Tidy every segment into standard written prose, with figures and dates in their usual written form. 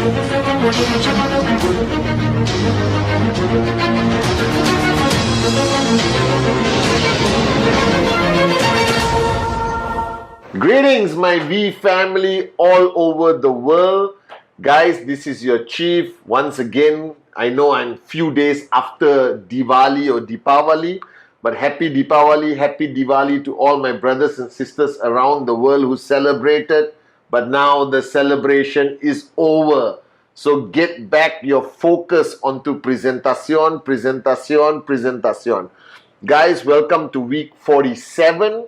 Greetings, my V family all over the world. Guys, this is your chief once again. I know I'm few days after Diwali or Deepavali, but happy Deepavali, happy Diwali to all my brothers and sisters around the world who celebrated. But now the celebration is over. So get back your focus onto presentation, presentation, presentation. Guys, welcome to week 47.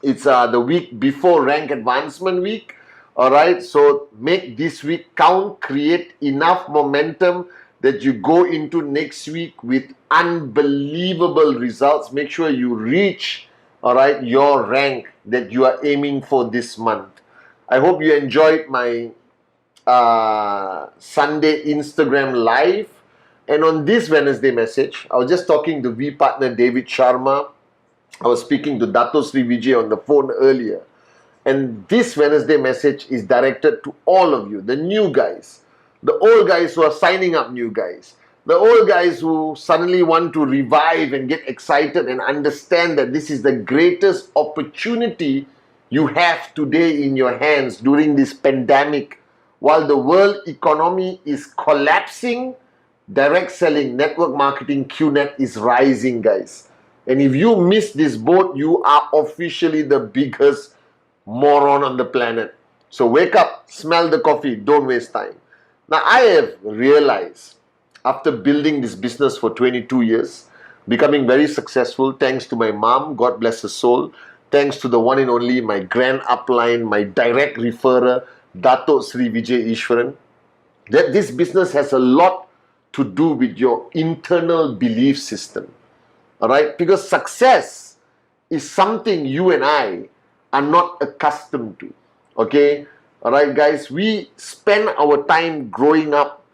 It's the week before rank advancement week. All right, so make this week count, create enough momentum that you go into next week with unbelievable results. Make sure you reach, all right, your rank that you are aiming for this month. I hope you enjoyed my Sunday Instagram live. And on this Wednesday message, I was just talking to V partner David Sharma. I was speaking to Dato Sri Vijay on the phone earlier. And this Wednesday message is directed to all of you, the new guys, the old guys who are signing up new guys, the old guys who suddenly want to revive and get excited and understand that this is the greatest opportunity you have today in your hands during this pandemic. While the world economy is collapsing, direct selling, network marketing, QNet is rising, guys. And if you miss this boat, you are officially the biggest moron on the planet. So wake up, smell the coffee, don't waste time. Now I have realized, after building this business for 22 years, becoming very successful thanks to my mom, God bless her soul, thanks to the one and only, my grand upline, my direct referrer, Dato Sri Vijay Ishwaran, that this business has a lot to do with your internal belief system. Alright, because success is something you and I are not accustomed to. Okay, alright, guys, we spend our time growing up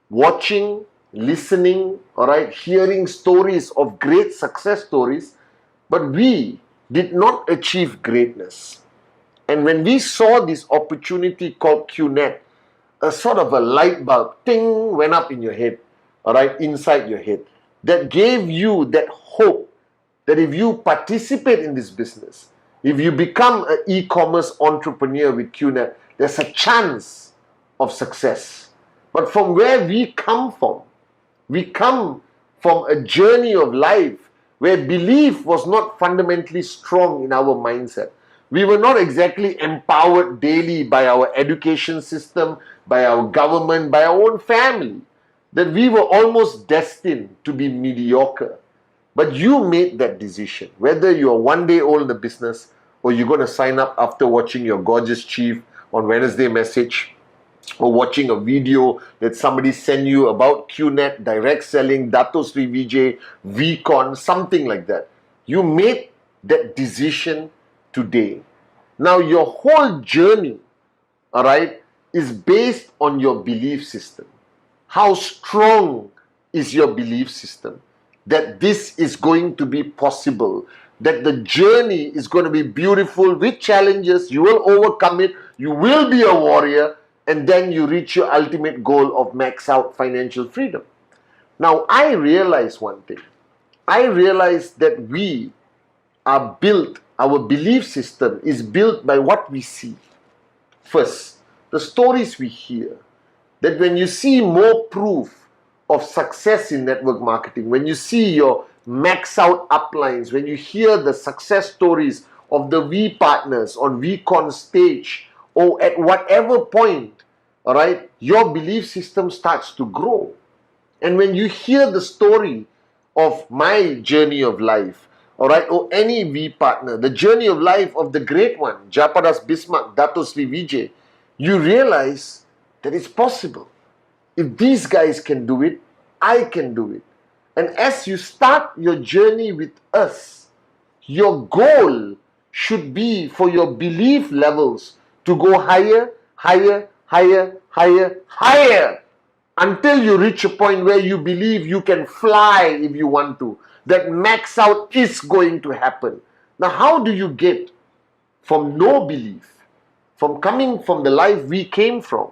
watching, listening, alright, hearing stories of great success stories, but we did not achieve greatness. And when we saw this opportunity called QNet, a sort of a light bulb, ting, went up in your head, alright, inside your head. That gave you that hope that if you participate in this business, if you become an e-commerce entrepreneur with QNet, there's a chance of success. But from where we come from a journey of life where belief was not fundamentally strong in our mindset. We were not exactly empowered daily by our education system, by our government, by our own family. That we were almost destined to be mediocre. But you made that decision. Whether you're 1 day old in the business or you're going to sign up after watching your gorgeous chief on Wednesday message or watching a video that somebody sent you about QNet, direct selling, Dato Sri Vijay, VCon, something like that. You made that decision today. Now your whole journey, alright, is based on your belief system. How strong is your belief system that this is going to be possible, that the journey is going to be beautiful with challenges, you will overcome it, you will be a warrior, and then you reach your ultimate goal of max out financial freedom. Now, I realize one thing. I realize that we are built, our belief system is built by what we see. First, the stories we hear. That when you see more proof of success in network marketing, when you see your max out uplines, when you hear the success stories of the V partners on VCon stage, or at whatever point, all right, your belief system starts to grow. And when you hear the story of my journey of life, all right, or any V partner, the journey of life of the great one, Japadas Bismarck, Dato Sri Vijay, you realize that it's possible. If these guys can do it, I can do it. And as you start your journey with us, your goal should be for your belief levels to go higher, higher, higher, higher, higher, until you reach a point where you believe you can fly if you want to. That max out is going to happen. Now, how do you get from no belief, from coming from the life we came from,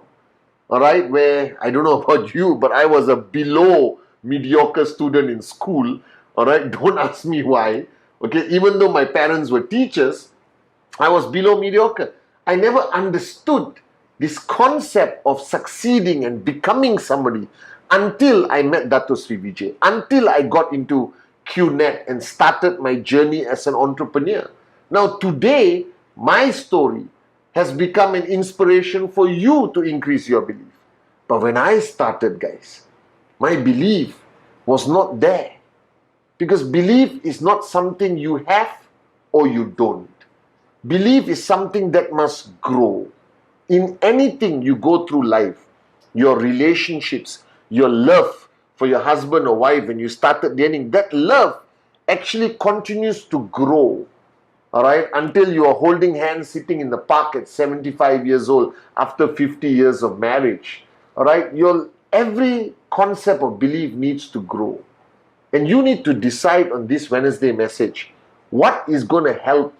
all right, where I don't know about you, but I was a below mediocre student in school, all right. Don't ask me why, okay. Even though my parents were teachers, I was below mediocre. I never understood this concept of succeeding and becoming somebody until I met Dato Sri Vijay, until I got into QNet and started my journey as an entrepreneur. Now, today, my story has become an inspiration for you to increase your belief. But when I started, guys, my belief was not there. Because belief is not something you have or you don't. Belief is something that must grow. In anything you go through life, your relationships, your love for your husband or wife, when you started dating, that love actually continues to grow. All right, until you are holding hands sitting in the park at 75 years old after 50 years of marriage. All right, every concept of belief needs to grow. And you need to decide on this Wednesday message, what is going to help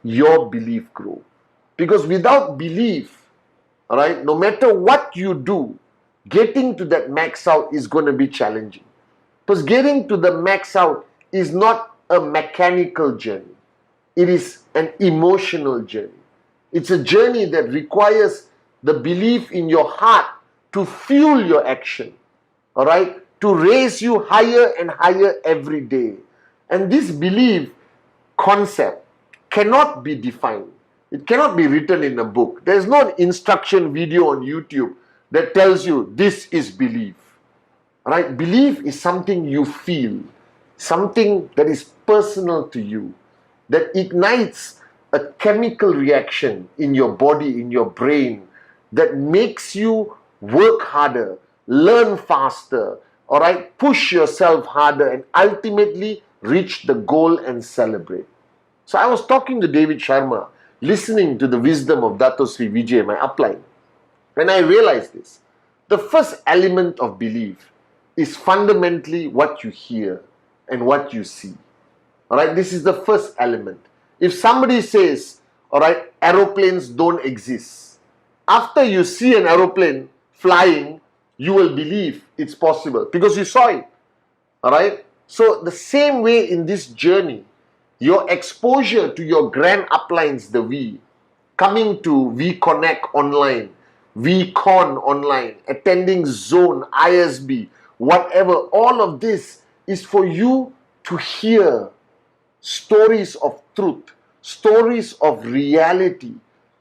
your belief grow? Because without belief, all right, no matter what you do, getting to that max out is going to be challenging. Because getting to the max out is not a mechanical journey. It is an emotional journey. It's a journey that requires the belief in your heart to fuel your action. All right? To raise you higher and higher every day. And this belief concept cannot be defined. It cannot be written in a book. There's no instruction video on YouTube that tells you this is belief. Right? Belief is something you feel, something that is personal to you, that ignites a chemical reaction in your body, in your brain, that makes you work harder, learn faster, all right, push yourself harder, and ultimately reach the goal and celebrate. So I was talking to David Sharma, listening to the wisdom of Dato Sri Vijay, my upline, and I realized this. The first element of belief is fundamentally what you hear and what you see. All right, this is the first element. If somebody says, all right, aeroplanes don't exist, after you see an aeroplane flying, you will believe it's possible because you saw it. All right. So the same way in this journey, your exposure to your grand uplines, the V, coming to V Connect online, VCon online, attending Zone, ISB, whatever, all of this is for you to hear stories of truth, stories of reality,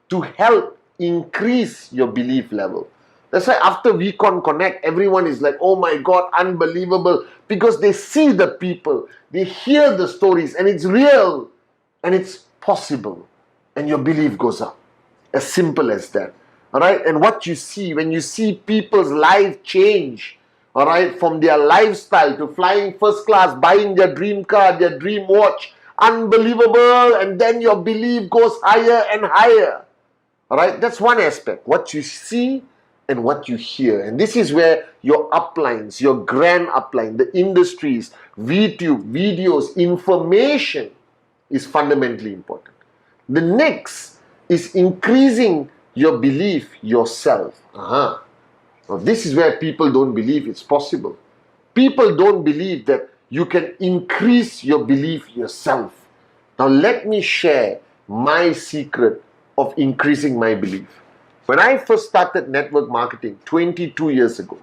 to help increase your belief level. That's why after VCon Connect, everyone is like, oh my God, unbelievable. Because they see the people, they hear the stories, and it's real, and it's possible. And your belief goes up. As simple as that. All right? And what you see, when you see people's life change, all right, from their lifestyle to flying first class, buying their dream car, their dream watch, unbelievable, and then your belief goes higher and higher. All right? That's one aspect. What you see and what you hear. And this is where your uplines, your grand upline, the industries, VTube, videos, information is fundamentally important. The next is increasing your belief yourself. Now, this is where people don't believe it's possible. People don't believe that you can increase your belief yourself. Now, let me share my secret of increasing my belief. When I first started network marketing 22 years ago,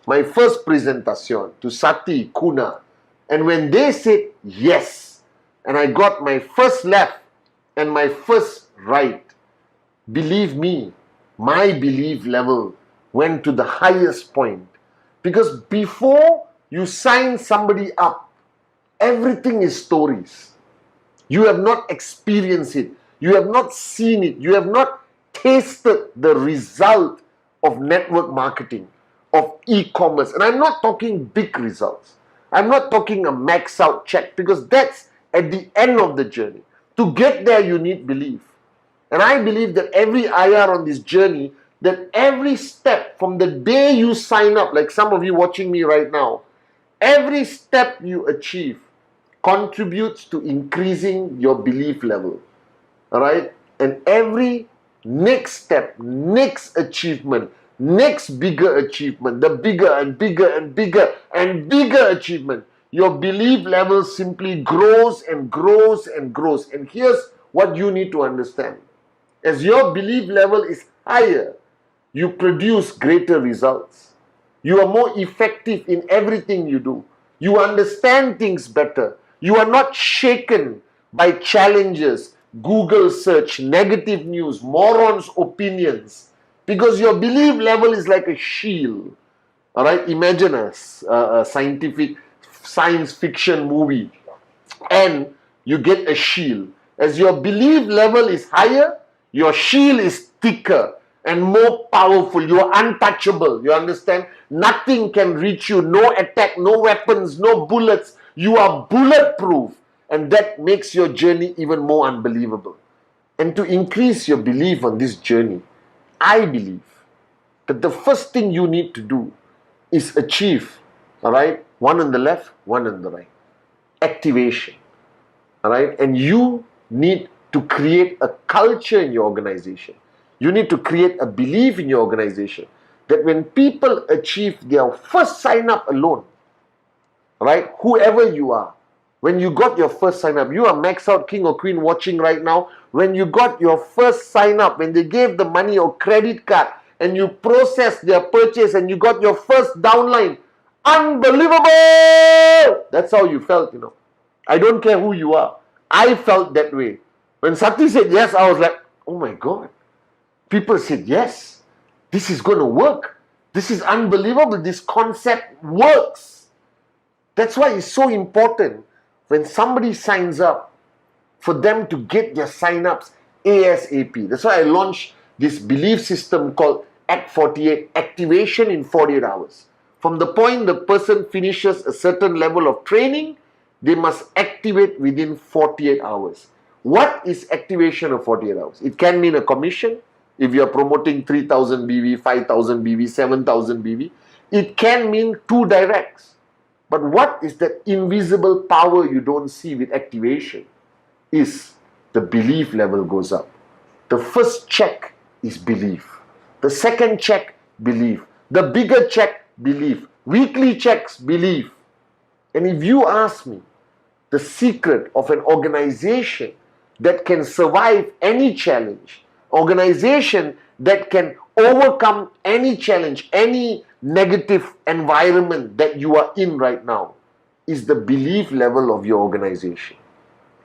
my first presentation to Sati, Kuna, and when they said yes, and I got my first left and my first right, believe me, my belief level went to the highest point. Because before you sign somebody up, everything is stories. You have not experienced it. You have not seen it. You have not tasted the result of network marketing, of e-commerce. And I'm not talking big results. I'm not talking a max out check, because that's at the end of the journey. To get there, you need belief. And I believe that every IR on this journey, that every step from the day you sign up, like some of you watching me right now, every step you achieve contributes to increasing your belief level. All right? And every next step, next achievement, next bigger achievement, the bigger and bigger and bigger and bigger achievement. Your belief level simply grows and grows and grows. And here's what you need to understand. As your belief level is higher, you produce greater results. You are more effective in everything you do. You understand things better. You are not shaken by challenges, Google search, negative news, morons' opinions. Because your belief level is like a shield. All right, imagine a science fiction movie, and you get a shield. As your belief level is higher, your shield is thicker and more powerful. You are untouchable. You understand? Nothing can reach you. No attack, no weapons, no bullets. You are bulletproof. And that makes your journey even more unbelievable. And to increase your belief on this journey, I believe that the first thing you need to do is achieve, all right, one on the left, one on the right. Activation, all right? And you need to create a culture in your organization. You need to create a belief in your organization that when people achieve their first sign up alone, right, whoever you are, when you got your first sign up, you are max out king or queen watching right now. When you got your first sign up, when they gave the money or credit card and you processed their purchase and you got your first downline, unbelievable! That's how you felt, you know. I don't care who you are. I felt that way. When Sati said yes, I was like, oh my God. People said yes. This is going to work. This is unbelievable. This concept works. That's why it's so important when somebody signs up for them to get their sign-ups ASAP. That's why I launched this belief system called Act 48, activation in 48 hours. From the point the person finishes a certain level of training, they must activate within 48 hours. What is activation of 48 hours? It can mean a commission if you are promoting 3,000 BV, 5,000 BV, 7,000 BV. It can mean 2 directs. But what is that invisible power you don't see with activation? Is the belief level goes up. The first check is belief. The second check, belief. The bigger check, belief. Weekly checks, belief. And if you ask me, the secret of an organization that can survive any challenge, organization that can overcome any challenge, any negative environment that you are in right now, is the belief level of your organization.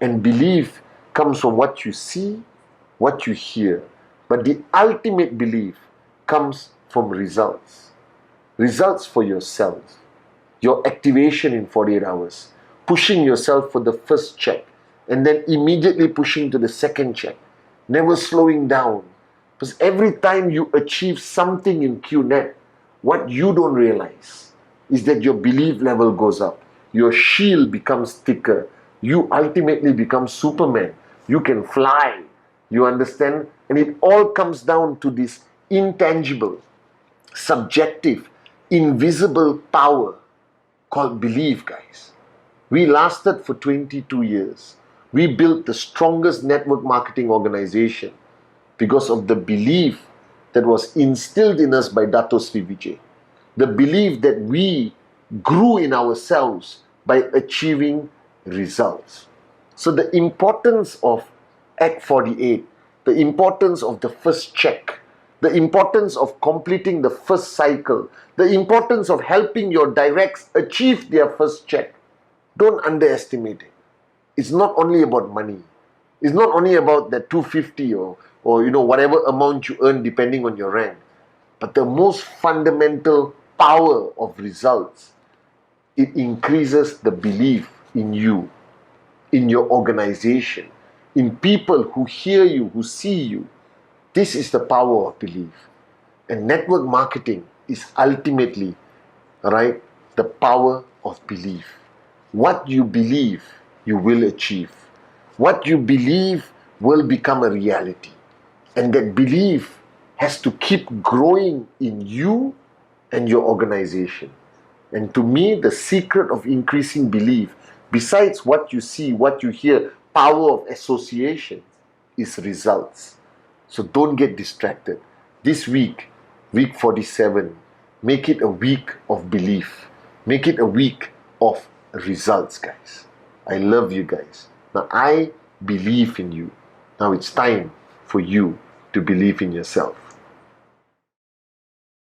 And belief comes from what you see, what you hear. But the ultimate belief comes from results. Results for yourself. Your activation in 48 hours. Pushing yourself for the first check. And then immediately pushing to the second check. Never slowing down. Because every time you achieve something in QNet, what you don't realize is that your belief level goes up. Your shield becomes thicker. You ultimately become Superman. You can fly. You understand? And it all comes down to this intangible, subjective, invisible power called belief, guys. We lasted for 22 years. We built the strongest network marketing organization because of the belief that was instilled in us by Dato Sri Vijay. The belief that we grew in ourselves by achieving results. So the importance of Act 48, the importance of the first check, the importance of completing the first cycle, the importance of helping your directs achieve their first check. Don't underestimate it. It's not only about money. It's not only about that 250 or whatever amount you earn depending on your rank. But the most fundamental power of results, it increases the belief in you, in your organization, in people who hear you, who see you. This is the power of belief. And network marketing is ultimately, right, the power of belief. What you believe, you will achieve. What you believe will become a reality. And that belief has to keep growing in you and your organization. And to me, the secret of increasing belief, besides what you see, what you hear, power of association, is results. So don't get distracted. This week, week 47, make it a week of belief. Make it a week of results, guys. I love you guys. Now, I believe in you. Now it's time for you to believe in yourself.